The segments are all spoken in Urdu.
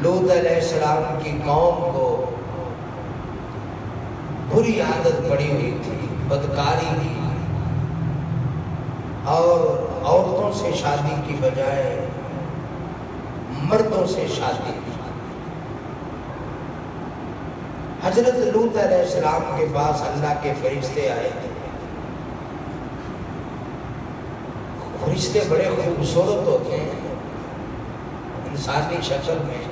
لوط علیہ السلام کی قوم کو بری عادت پڑی ہوئی تھی، بدکاری کی، اور عورتوں سے شادی کی بجائے مردوں سے شادی کی۔ حضرت لوط علیہ السلام کے پاس اللہ کے فرشتے آئے تھے۔ فرشتے بڑے خوبصورت ہوتے ہیں انسانی شکل میں،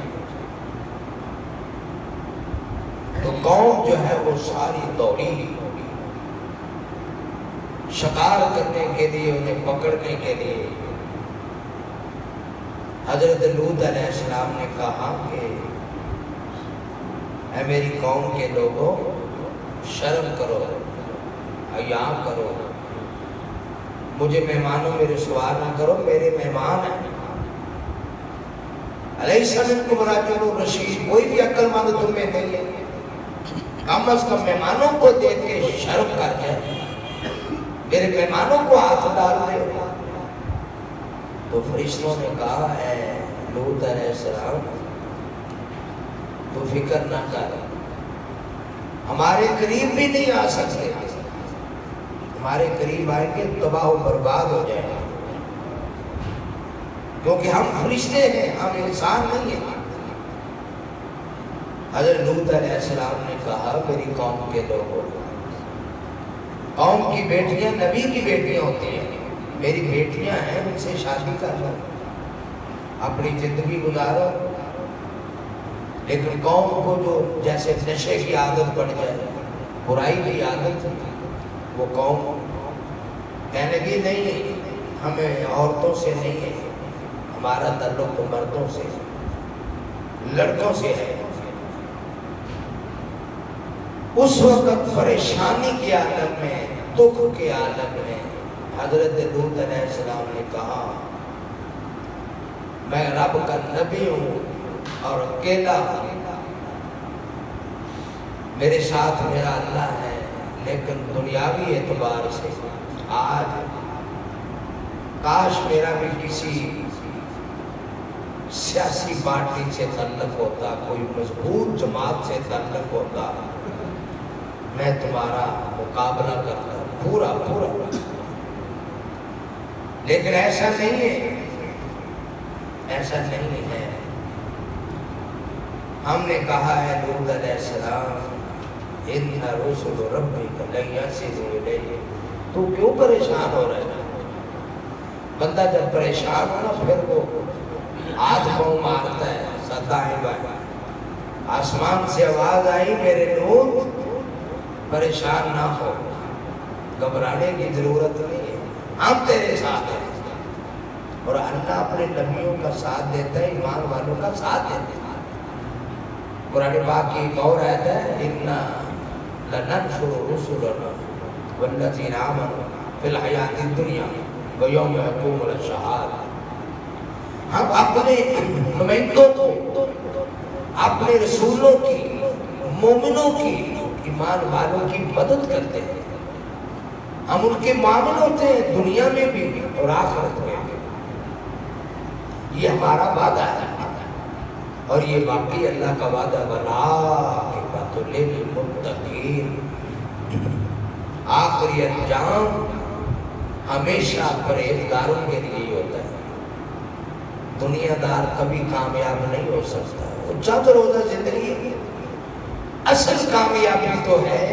تو قوم جو ہے وہ ساری دوڑی شکار کرنے کے لیے، انہیں پکڑنے کے لیے۔ حضرت لوط علیہ السلام نے کہا کہ اے میری قوم کے لوگوں، شرم کرو، حیا کرو، مجھے مہمانوں میں رسوا نہ کرو، میرے مہمان ہیں۔ الیس منکم رجل رشید، کوئی بھی عقل مند تم میں نہیں ہے، کم از کم مہمانوں کو دیکھ کے شرم کر جائے، میرے مہمانوں کو ہاتھ ڈال دے۔ تو فرشتوں نے کہا اے لوط علیہ السلام، تو فکر نہ کر، ہمارے قریب بھی نہیں آ سکتے، ہمارے قریب آئیں گے تباہ و برباد ہو جائیں گے، کیونکہ ہم فرشتے ہیں، ہم انسان نہیں ہیں۔ حضرت لوط علیہ السلام نے کہا میری قوم کے لوگوں، قوم کی بیٹیاں نبی کی بیٹیاں ہوتی ہیں، میری بیٹیاں ہیں، ان سے شادی کر لو، اپنی زندگی گزارو۔ لیکن قوم کو جو جیسے نشے کی عادت پڑ جائے، برائی کی عادت، وہ قوم کہنے کی نہیں، ہمیں عورتوں سے نہیں ہے، ہمارا تعلق تو مردوں سے، لڑکوں سے ہے۔ اس وقت پریشانی کے عالم میں، دکھ کے عالم میں حضرت لوط علیہ السلام نے کہا میں رب کا نبی ہوں اور اکیلا ہوں، میرے ساتھ میرا اللہ ہے، لیکن دنیاوی اعتبار سے آج کاش میرا بھی کسی سیاسی پارٹی سے تعلق ہوتا، کوئی مضبوط جماعت سے تعلق ہوتا، میں تمہارا مقابلہ کرتا پورا پورا، لیکن ایسا نہیں ہے، ایسا نہیں ہے۔ ہم نے کہا ہے لوط علیہ السلام ان رسل ربک لن یصلوا الیہ، تو کیوں پریشان ہو رہا ہے؟ بندہ جب پریشان ہو نا پھر وہ ہاتھ پاؤں مارتا ہے، ستائیں بائیں۔ آسمان سے آواز آئی میرے لوط پریشان نہ ہو، گھبرانے کی ضرورت نہیں ہے، ہم تیرے ساتھ ہیں۔ اور اللہ اپنے نبیوں کا ساتھ دیتا ہے، ایمان والوں کا ساتھ دیتا ہے۔ قرآن پاک کی ایک اور آیت ہے اِنَّا لَنَنْصُرُ رُسُلَنَا وَالَّذِينَ آمَنُوا فِي الْحَيَاةِ الدُّنْيَا وَيَوْمَ يَقُومُ الْأَشْهَادُ، ہم اپنے نمائندوں کو، اپنے رسولوں کی، مومنوں کی، ایمان والوں کی مدد کرتے ہیں، ہم ان کے معاون ہوتے ہیں دنیا میں بھی اور آخرت میں بھی۔ یہ ہمارا وعدہ ہے، اور یہ واقعی اللہ کا وعدہ وَالْعَاقِبَةُ لِلْمُتَّقِينَ، آخری انجام ہمیشہ پرہیزگاروں کے لیے ہی ہوتا ہے۔ دنیا دار کبھی کامیاب نہیں ہو سکتا، وہ چند روزہ زندگی ہے۔ اصل کامیابی تو ہے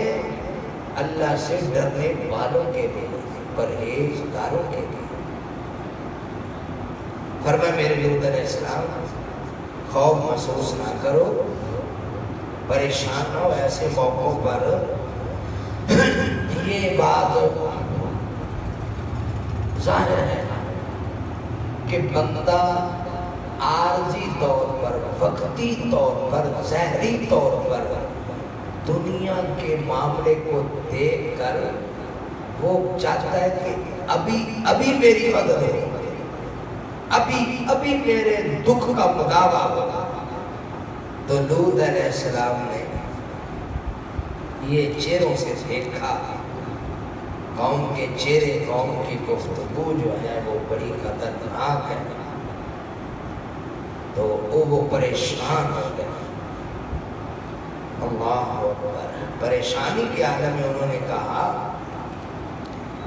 اللہ سے ڈرنے والوں کے لیے، پرہیزگاروں کے لیے۔ فرمایا میرے لوط علیہ السلام خوف محسوس نہ کرو، پریشان نہ ہو، ایسے موقعوں پر یہ بات ظاہر ہے کہ بندہ عارضی طور پر، وقتی طور پر، ظاہری طور پر دنیا کے معاملے کو دیکھ کر وہ چاہتا ہے کہ ابھی میری مدد ہو، ابھی میرے دکھ کا مداوع ہو۔ تو لوط علیہ السلام نے یہ چہروں سے دیکھا، قوم کے چہرے، قوم کی گفتگو جو ہے وہ بڑی خطرناک ہے۔ تو وہ پریشان ہو گئے۔ اللہ اکبر، پریشانی کے عالم میں انہوں نے کہا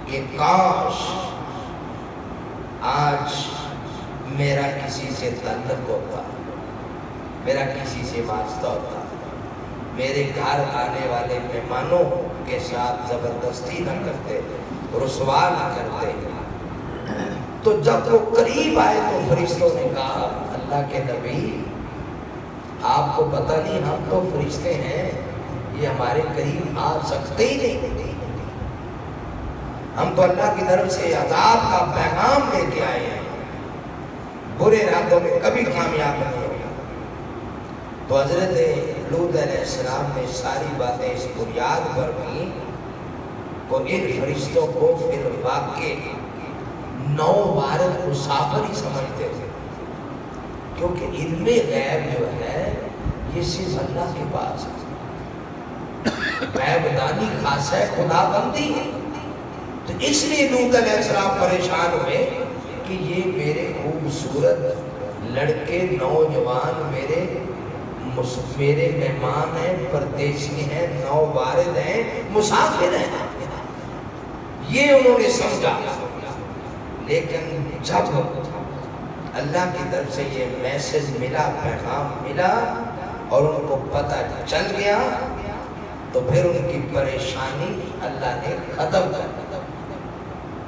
کہ کاش آج میرا کسی سے تعلق ہوتا، میرا کسی سے واسطہ ہوتا، میرے گھر آنے والے مہمانوں کے ساتھ زبردستی نہ کرتے، رسوا نہ کرتے۔ تو جب وہ قریب آئے تو فرشتوں نے کہا اللہ کے نبی آپ کو پتہ نہیں ہم تو فرشتے ہیں، یہ ہمارے قریب آ سکتے ہی نہیں، ہم تو اللہ کی طرف سے عذاب کا پیغام لے کے آئے ہیں، برے ارادوں میں کبھی کامیاب نہیں ہوگا۔ تو حضرت لوط علیہ السلام نے ساری باتیں اس بنیاد پر کی، وہ ان فرشتوں کو پھر واقع 9 وارد مسافر ہی سمجھتے تھے، کیونکہ علم غیب جو ہے یہ صرف اللہ کے پاس ہے، غیب دانی خاصہ خدا بندی ہے۔ تو اس لیے لوط علیہ السلام پریشان ہوئے کہ یہ میرے خوبصورت لڑکے نوجوان میرے مہمان ہیں، پردیسی ہیں، 9 وارد ہیں، مسافر ہیں، یہ انہوں نے سمجھا۔ لیکن جب اللہ کی طرف سے یہ میسج ملا، پیغام ملا اور ان کو پتہ چل گیا تو پھر ان کی پریشانی اللہ نے ختم کر دی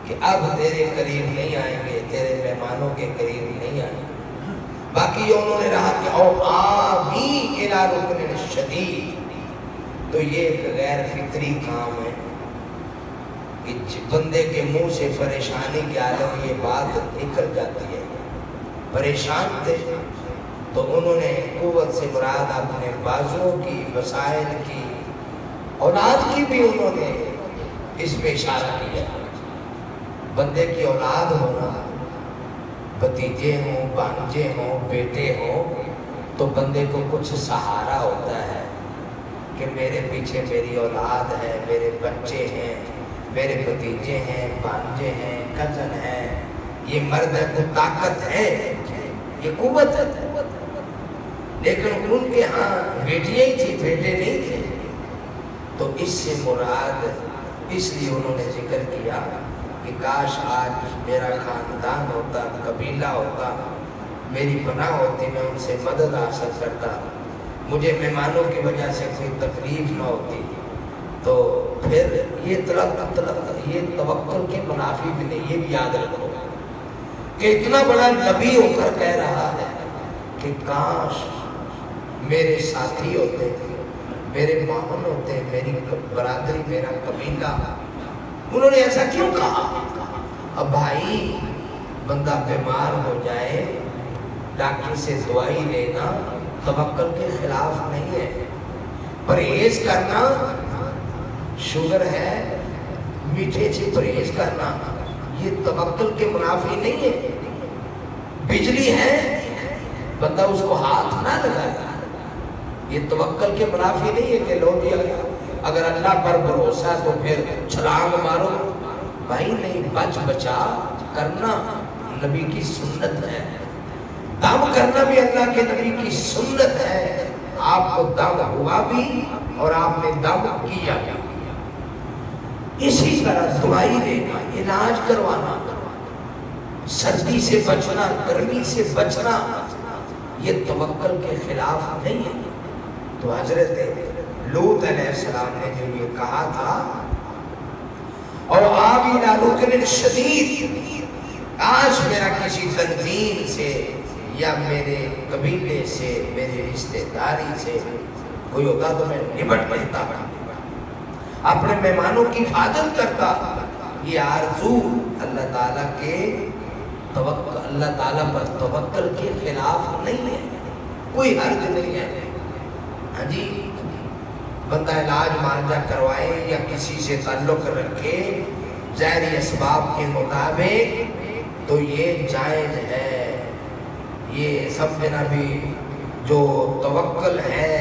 کہ اب تیرے قریب نہیں آئیں گے، تیرے مہمانوں کے قریب نہیں آئیں گے۔ باقی انہوں نے رہا کہ او آوی الی رکن شدید، تو یہ ایک غیر فطری کام ہے کہ بندے کے منہ سے پریشانی کے عالم یہ بات نکل جاتی ہے۔ پریشان تھے تو انہوں نے قوت سے مراد اپنے بازوں کی، وسائل کی، اولاد کی بھی انہوں نے اس میں اشارہ کیا۔ بندے کی اولاد ہونا، بھتیجے ہوں، بھانجے ہوں، بیٹے ہوں، تو بندے کو کچھ سہارا ہوتا ہے کہ میرے پیچھے میری اولاد ہے، میرے بچے ہیں، میرے بھتیجے ہیں، بھانجے ہیں، کزن ہیں، یہ مرد ہے، کو طاقت ہے، یہ قوت ہے۔ لیکن ان کے ہاں بیٹیاں ہی تھی، بیٹے نہیں تھے، تو اس سے مراد اس لیے انہوں نے ذکر کیا کہ کاش آج میرا خاندان ہوتا، قبیلہ ہوتا، میری پناہ ہوتی، میں ان سے مدد حاصل کرتا، مجھے مہمانوں کی وجہ سے کوئی تکلیف نہ ہوتی۔ تو پھر یہ توکل کے منافی بھی نہیں، یہ بھی یاد رکھو کہ اتنا بڑا نبی ہو کر کہہ رہا ہے کہ کاش میرے ساتھی ہوتے، میرے معاون ہوتے، میری برادری، میرا قبیلہ۔ انہوں نے ایسا کیوں کہا؟ اب بھائی بندہ بیمار ہو جائے، ڈاکٹر سے دوائی لینا توکل کے خلاف نہیں ہے، پرہیز کرنا، شوگر ہے میٹھے سے پرہیز کرنا یہ توکل کے منافی نہیں ہے۔ بجلی ہے بندہ اس کو ہاتھ نہ لگائے، یہ توکل کے منافی نہیں ہے کہ لو جی اگر اللہ پر بھروسہ تو پھر چھلانگ مارو۔ بھائی نہیں، بچ بچا کرنا نبی کی سنت ہے، دم کرنا بھی اللہ کے نبی کی سنت ہے۔ آپ کو دم ہوا بھی اور آپ نے دم کیا بھی۔ اسی طرح دوائی لینا، علاج کروانا، سردی سے بچنا، گرمی سے بچنا، یہ توکل کے خلاف نہیں ہے۔ تو حضرت لوط علیہ السلام نے جو یہ کہا تھا اور آوی الی رکن شدید، آج میرا کسی تنظیم سے یا میرے قبیلے سے، میرے رشتہ داری سے کوئی ہوتا تو میں نمٹ لیتا، اپنے مہمانوں کی حفاظت کرتا۔ یہ آرزو اللہ تعالیٰ کے اللہ تعالیٰ پر توکل کے خلاف نہیں ہے، کوئی حرج نہیں ہے۔ ہاں جی، بندہ علاج معالجہ کروائے یا کسی سے تعلق رکھے ظاہری اسباب کے مطابق تو یہ جائز ہے۔ یہ سمجھنا بھی جو توکل ہے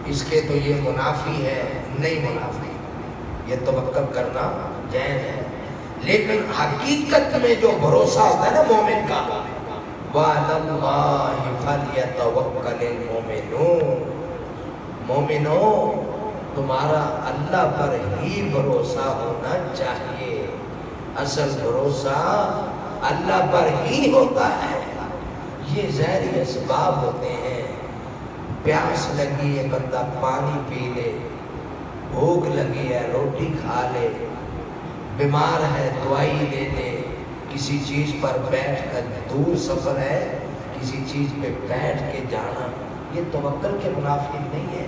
اس کے تو یہ منافی ہے، نہیں منافی، یہ توکل کرنا جائز ہے۔ لیکن حقیقت میں جو بھروسہ ہوتا ہے نا مومن کا، وَعَلَى اللَّهِ فَلْيَتَوَكَّلِ الْمُؤْمِنُونَ، مومنوں تمہارا اللہ پر ہی بھروسہ ہونا چاہیے، اصل بھروسہ اللہ پر ہی ہوتا ہے۔ یہ ظاہری اسباب ہوتے ہیں، پیاس لگی ہے بندہ پانی پی لے، بھوک لگی ہے روٹی کھا لے، بیمار ہے دوائی لے لے، کسی چیز پر بیٹھ کر دور سفر ہے کسی چیز پہ بیٹھ کے جانا، یہ توکل کے منافق نہیں ہے۔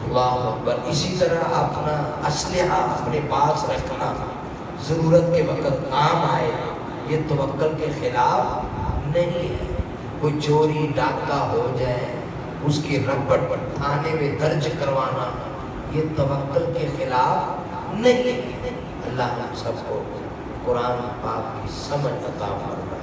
اللہ اکبر۔ اسی طرح اپنا اسلحہ اپنے پاس رکھنا، ضرورت کے وقت کام آئے، یہ توکل کے خلاف نہیں ہے۔ کوئی چوری ڈاکہ ہو جائے اس کی رپٹ تھانے میں درج کروانا، یہ توکل کے خلاف نہیں ہے۔ اللہ ہم سب کو قرآن پاک کی سمجھ عطا فرمائے۔